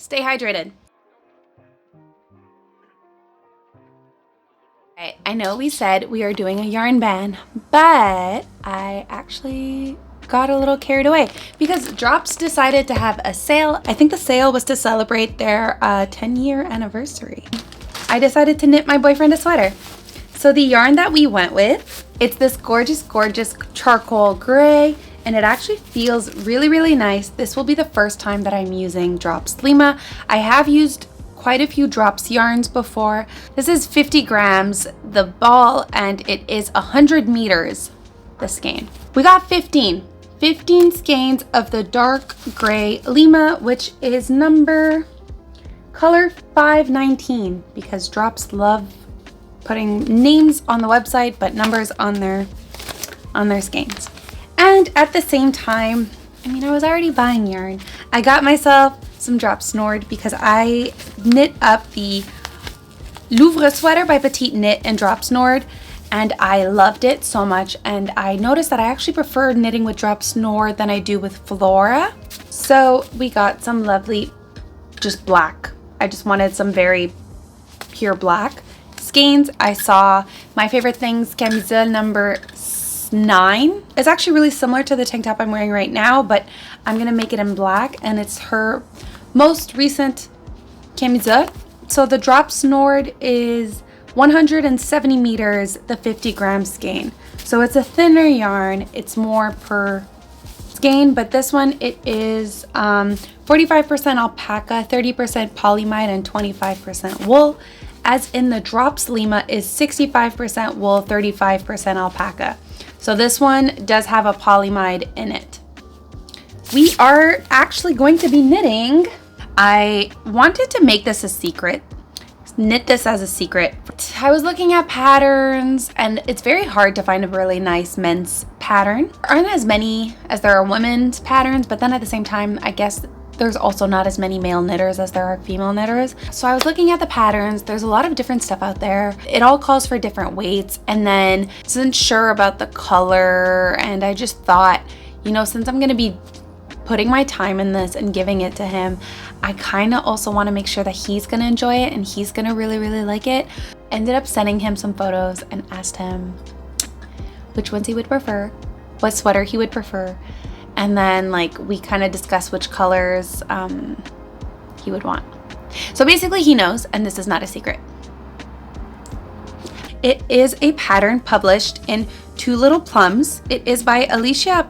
Stay hydrated. Okay, I know we said we are doing a yarn ban, but I actually got a little carried away because Drops decided to have a sale. I think the sale was to celebrate their 10-year anniversary. I decided to knit my boyfriend a sweater. So the yarn that we went with, it's this gorgeous, gorgeous charcoal gray, and it actually feels really, really nice. This will be the first time that I'm using Drops Lima. I have used quite a few Drops yarns before. This is 50 grams, the ball, and it is 100 meters, the skein. We got 15 skeins of the dark gray Lima, which is color 519, because Drops love putting names on the website but numbers on their skeins. And at the same time, I mean, I was already buying yarn. I got myself some Drops Nord because I knit up the Louvre sweater by Petite Knit and Drops Nord, and I loved it so much. And I noticed that I actually prefer knitting with Drops Nord than I do with Flora. So we got some lovely, just black. I just wanted some very pure black skeins. I saw My Favorite Things Camisole number 9. It's actually really similar to the tank top I'm wearing right now, but I'm gonna make it in black, and it's her most recent camisole. So the Drops Nord is 170 meters, the 50 gram skein. So it's a thinner yarn, it's more per skein, but this one, it is 45% alpaca, 30% polymide, and 25% wool. As in the Drops Lima is 65% wool, 35% alpaca. So this one does have a polymide in it. We are actually going to be knitting. I wanted to make this a secret, knit this as a secret. I was looking at patterns, and it's very hard to find a really nice men's pattern. There aren't as many as there are women's patterns, but then at the same time, I guess there's also not as many male knitters as there are female knitters. So I was looking at the patterns. There's a lot of different stuff out there. It all calls for different weights, and then I wasn't sure about the color, and I just thought, you know, since I'm gonna be putting my time in this and giving it to him, I kind of also want to make sure that he's gonna enjoy it and he's gonna really, really like it. Ended up sending him some photos and asked him which ones he would prefer, what sweater he would prefer, and then like we kind of discussed which colors he would want. So basically he knows, and this is not a secret. It is a pattern published in Two Little Plums. It is by Alicia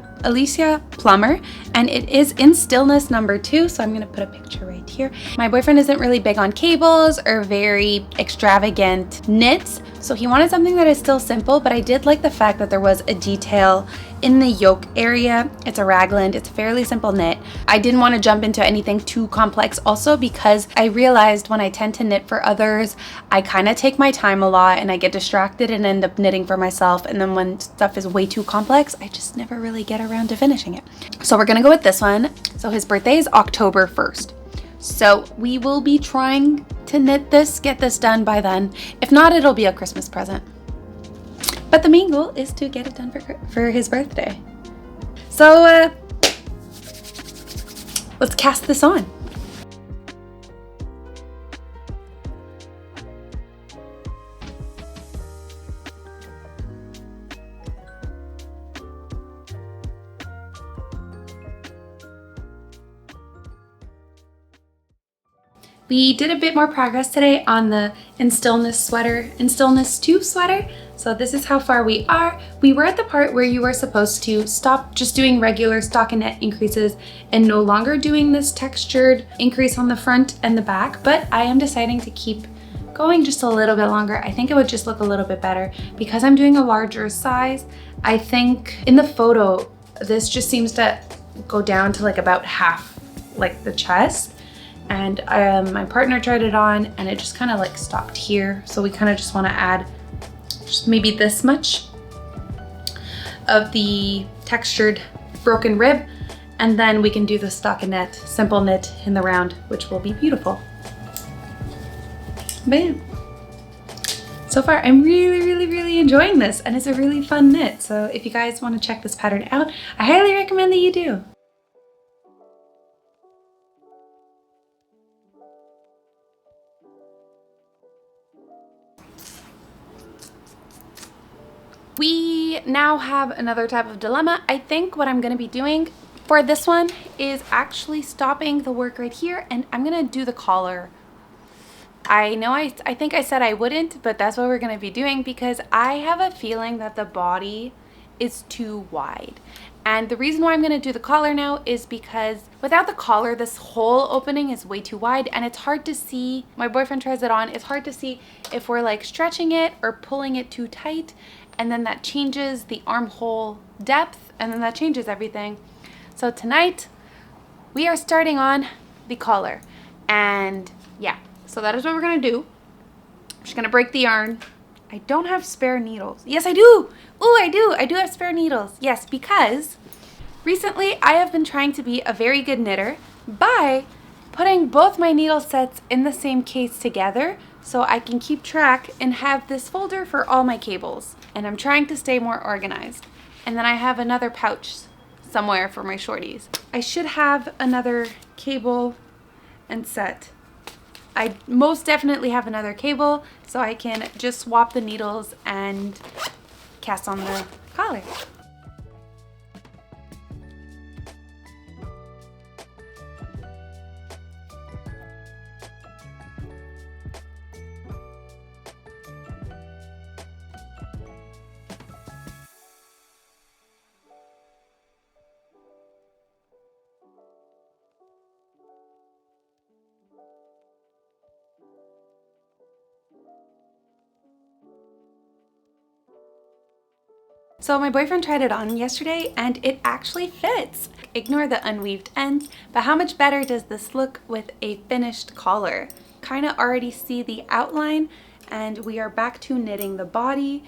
Plummer, and it is in Stillness number 2. So I'm gonna put a picture right here. My boyfriend isn't really big on cables or very extravagant knits, so he wanted something that is still simple, but I did like the fact that there was a detail in the yoke area. It's a raglan, it's a fairly simple knit. I didn't want to jump into anything too complex also, because I realized when I tend to knit for others, I kind of take my time a lot and I get distracted and end up knitting for myself, and then when stuff is way too complex, I just never really get around to finishing it. So we're gonna go with this one. So his birthday is October 1st. So we will be trying to knit this, get this done by then. If not, it'll be a Christmas present. But the main goal is to get it done for his birthday. So let's cast this on. We did a bit more progress today on the In Stillness 2 sweater. So this is how far we are. We were at the part where you were supposed to stop just doing regular stockinette increases and no longer doing this textured increase on the front and the back, but I am deciding to keep going just a little bit longer. I think it would just look a little bit better because I'm doing a larger size. I think in the photo, this just seems to go down to like about half, like the chest. And my partner tried it on and it just kind of like stopped here. So we kind of just want to add just maybe this much of the textured broken rib, and then we can do the stockinette, simple knit in the round, which will be beautiful. Bam! So far, I'm really enjoying this, and it's a really fun knit. So if you guys want to check this pattern out, I highly recommend that you do. We now have another type of dilemma. I think what I'm going to be doing for this one is actually stopping the work right here, and I'm going to do the collar. I know I think I said I wouldn't, but that's what we're going to be doing because I have a feeling that the body is too wide. And the reason why I'm going to do the collar now is because without the collar, this whole opening is way too wide and it's hard to see. My boyfriend tries it on. It's hard to see if we're like stretching it or pulling it too tight. And then that changes the armhole depth and then that changes everything. So tonight we are starting on the collar. And yeah, so that is what we're going to do. I'm just going to break the yarn. I don't have spare needles. Yes, I do. Oh, I do. I do have spare needles. Yes, because recently I have been trying to be a very good knitter by putting both my needle sets in the same case together so I can keep track and have this folder for all my cables. And I'm trying to stay more organized. And then I have another pouch somewhere for my shorties. I should have another cable and set. I most definitely have another cable so I can just swap the needles and cast on the collar. So my boyfriend tried it on yesterday and it actually fits. Ignore the unweaved ends, but how much better does this look with a finished collar? Kind of already see the outline and we are back to knitting the body.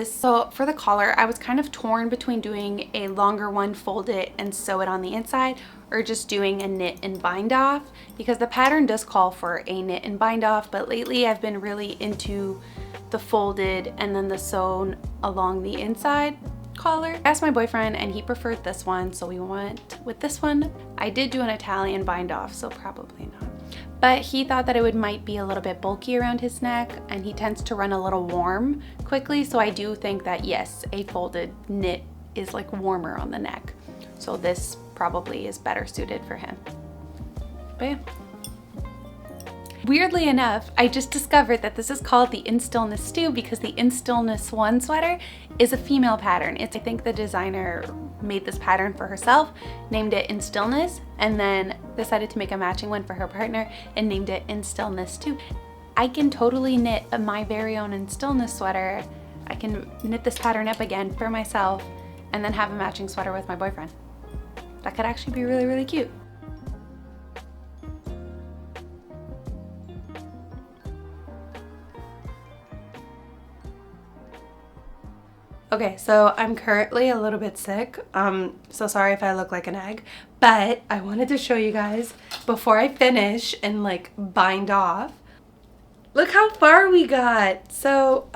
So for the collar, I was kind of torn between doing a longer one, fold it and sew it on the inside, or just doing a knit and bind off because the pattern does call for a knit and bind off, but lately I've been really into the folded and then the sewn along the inside collar. I asked my boyfriend and he preferred this one, so we went with this one. I did do an Italian bind off, so probably not. But he thought that it might be a little bit bulky around his neck and he tends to run a little warm quickly, so I do think that yes, a folded knit is like warmer on the neck. So this probably is better suited for him. But yeah. Weirdly enough, I just discovered that this is called the In Stillness 2 because the In Stillness 1 sweater is a female pattern. I think the designer made this pattern for herself, named it In Stillness, and then decided to make a matching one for her partner and named it In Stillness 2. I can totally knit my very own In Stillness sweater. I can knit this pattern up again for myself and then have a matching sweater with my boyfriend. That could actually be really, really cute. Okay, so I'm currently a little bit sick. So sorry if I look like an egg, but I wanted to show you guys before I finish and like bind off. Look how far we got. So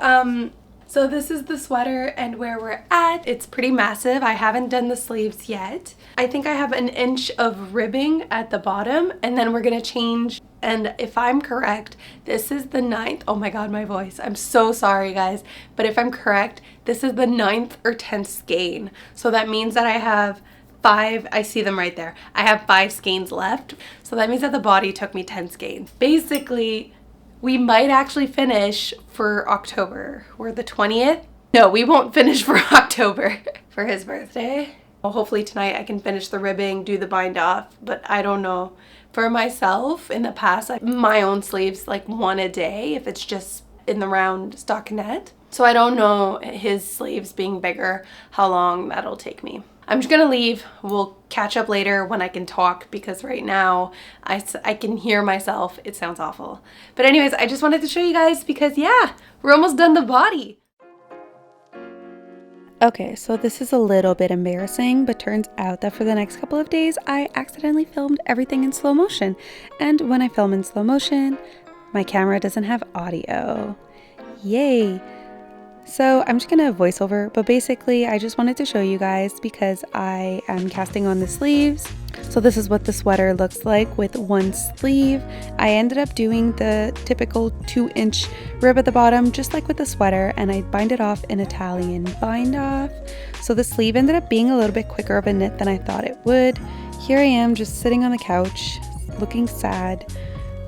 this is the sweater and where we're at. It's pretty massive. I haven't done the sleeves yet. I think I have 1 inch of ribbing at the bottom and then we're gonna change. And if I'm correct, this is the 9th. Oh my God, my voice. I'm so sorry guys. But if I'm correct, this is the 9th or 10th skein. So that means that I have 5, I see them right there. I have 5 skeins left. So that means that the body took me 10 skeins. Basically, we might actually finish for October. We're the 20th. No, we won't finish for October for his birthday. Well, hopefully tonight I can finish the ribbing, do the bind off, but I don't know. For myself, in the past, my own sleeves like 1 a day if it's just in the round stockinette. So I don't know his sleeves being bigger, how long that'll take me. I'm just gonna leave. We'll catch up later when I can talk because right now I can hear myself. It sounds awful. But anyways, I just wanted to show you guys because yeah, we're almost done the body. Okay, so this is a little bit embarrassing, but turns out that for the next couple of days, I accidentally filmed everything in slow motion. And when I film in slow motion, my camera doesn't have audio. Yay! So I'm just gonna voice over, but basically I just wanted to show you guys because I am casting on the sleeves. So this is what the sweater looks like with one sleeve. I ended up doing the typical 2-inch rib at the bottom, just like with the sweater, and I bind it off in Italian bind off. So the sleeve ended up being a little bit quicker of a knit than I thought it would. Here I am just sitting on the couch, looking sad.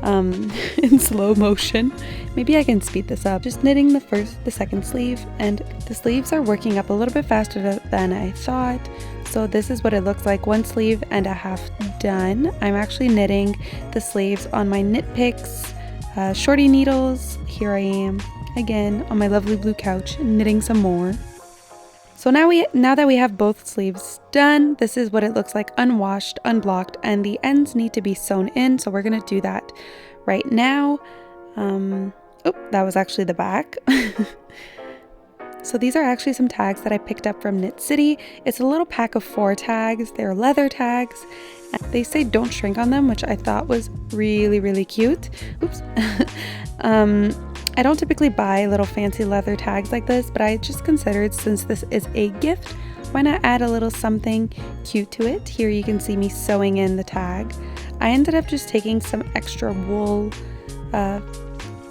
In slow motion. Maybe I can speed this up. Just knitting the second sleeve, and the sleeves are working up a little bit faster than I thought. So this is what it looks like, 1 sleeve and a half done. I'm actually knitting the sleeves on my Knit Picks shorty needles. Here I am again on my lovely blue couch knitting some more. So now that we have both sleeves done, this is what it looks like unwashed, unblocked, and the ends need to be sewn in. So we're gonna do that right now. Oh, that was actually the back. So these are actually some tags that I picked up from Knit City. It's a little pack of 4 tags. They're leather tags. They say don't shrink on them, which I thought was really, really cute. Oops. I don't typically buy little fancy leather tags like this, but I just considered, since this is a gift, why not add a little something cute to it? Here you can see me sewing in the tag. I ended up just taking some extra wool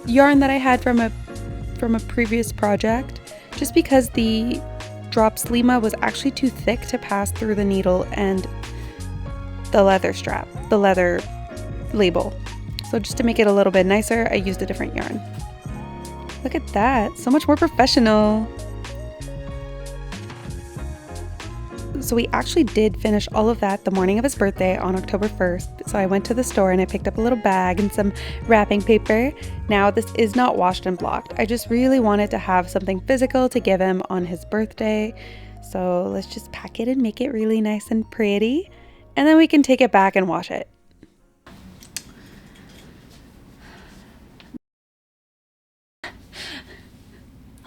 yarn that I had from a previous project, just because the drops Lima was actually too thick to pass through the needle and the leather strap, the leather label. So just to make it a little bit nicer, I used a different yarn. Look at that, so much more professional. So we actually did finish all of that the morning of his birthday on October 1st. So I went to the store and I picked up a little bag and some wrapping paper. Now this is not washed and blocked. I just really wanted to have something physical to give him on his birthday. So let's just pack it and make it really nice and pretty. And then we can take it back and wash it.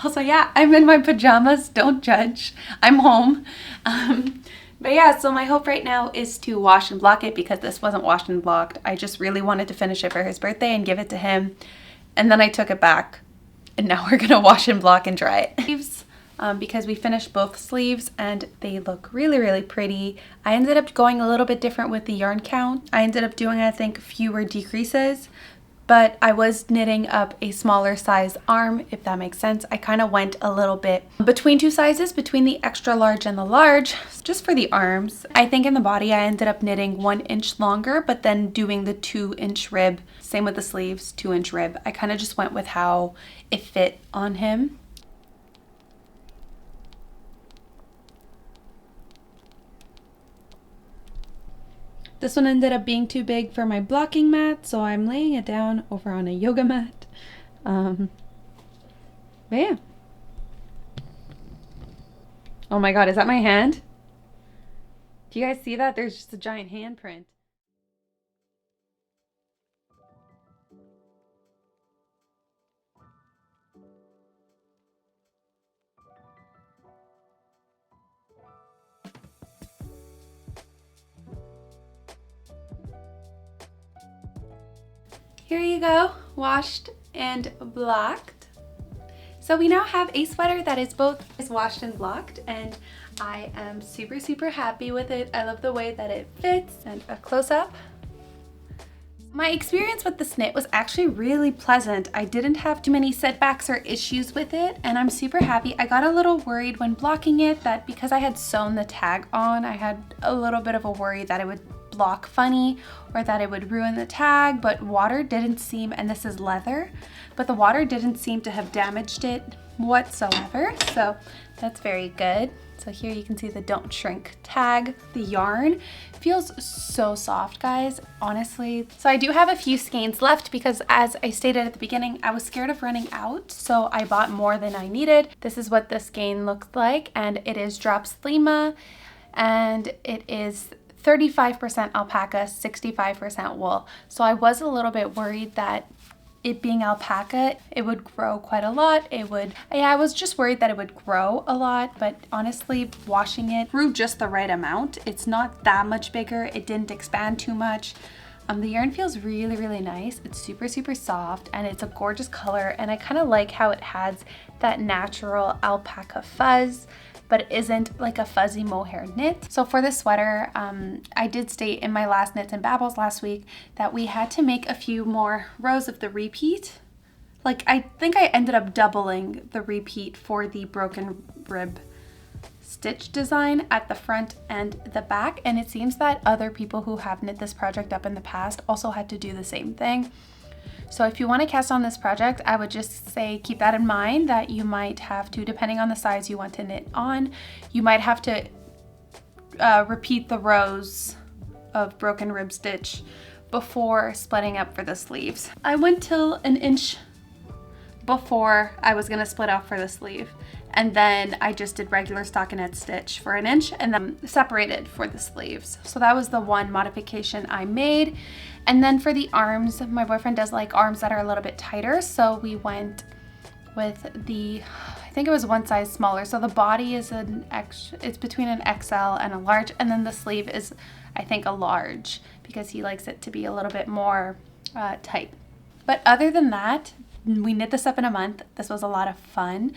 Also, yeah, I'm in my pajamas, don't judge. I'm home. But yeah, so my hope right now is to wash and block it, because this wasn't washed and blocked. I just really wanted to finish it for his birthday and give it to him. And then I took it back, and now we're gonna wash and block and dry it. Because we finished both sleeves and they look really, really pretty. I ended up going a little bit different with the yarn count. I ended up doing, I think, fewer decreases. But I was knitting up a smaller size arm, if that makes sense. I kind of went a little bit between 2 sizes, between the extra large and the large, just for the arms. I think in the body I ended up knitting 1 inch longer, but then doing the 2-inch rib. Same with the sleeves, 2-inch rib. I kind of just went with how it fit on him. This one ended up being too big for my blocking mat, so I'm laying it down over on a yoga mat. But yeah. Oh my god, is that my hand? Do you guys see that? There's just a giant handprint. Here you go, washed and blocked. So we now have a sweater that is both washed and blocked, and I am super, super happy with it. I love the way that it fits. And a close-up. My experience with this knit was actually really pleasant. I didn't have too many setbacks or issues with it, and I'm super happy. I got a little worried when blocking it that because I had sewn the tag on, I had a little bit of a worry that it would block funny or that it would ruin the tag, but water didn't seem, and this is leather, but the water didn't seem to have damaged it whatsoever, so that's very good. So here you can see the don't shrink tag. The yarn feels so soft, guys, honestly. So I do have a few skeins left because, as I stated at the beginning, I was scared of running out, so I bought more than I needed. This is what the skein looks like, and it is drops Lima, and it is 35% alpaca, 65% wool. So I was a little bit worried that it being alpaca, it would grow quite a lot. I was just worried that it would grow a lot, but honestly, washing it grew just the right amount. It's not that much bigger. It didn't expand too much. The yarn feels really, really nice. It's super, super soft and it's a gorgeous color, and I kind of like how it has that natural alpaca fuzz, but it isn't like a fuzzy mohair knit. So for this sweater, I did state in my last Knits and Babbles last week that we had to make a few more rows of the repeat. Like, I think I ended up doubling the repeat for the broken rib stitch design at the front and the back, and it seems that other people who have knit this project up in the past also had to do the same thing. So if you want to cast on this project, I would just say keep that in mind, that you might have to, depending on the size you want to knit on, you might have to repeat the rows of broken rib stitch before splitting up for the sleeves. I went till an inch before I was gonna split off for the sleeve, and then I just did regular stockinette stitch for an inch and then separated for the sleeves. So that was the one modification I made. And then for the arms, my boyfriend does like arms that are a little bit tighter, so we went with the, I think it was one size smaller. So the body is it's between an XL and a large, and then the sleeve is, I think, a large, because he likes it to be a little bit more tight. But other than that, we knit this up in a month. This was a lot of fun.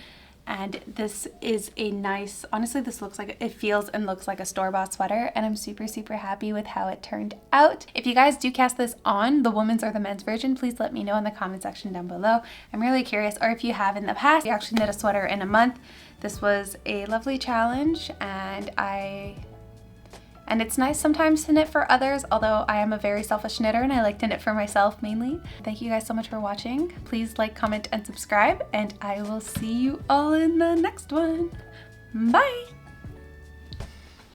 And this is a nice, honestly, this looks like, it feels and looks like a store-bought sweater, and I'm super, super happy with how it turned out. If you guys do cast this on, the women's or the men's version, please let me know in the comment section down below. I'm really curious, or if you have in the past, you actually knit a sweater in a month. This was a lovely challenge, and it's nice sometimes to knit for others, although I am a very selfish knitter and I like to knit for myself mainly. Thank you guys so much for watching. Please like, comment, and subscribe, and I will see you all in the next one. Bye!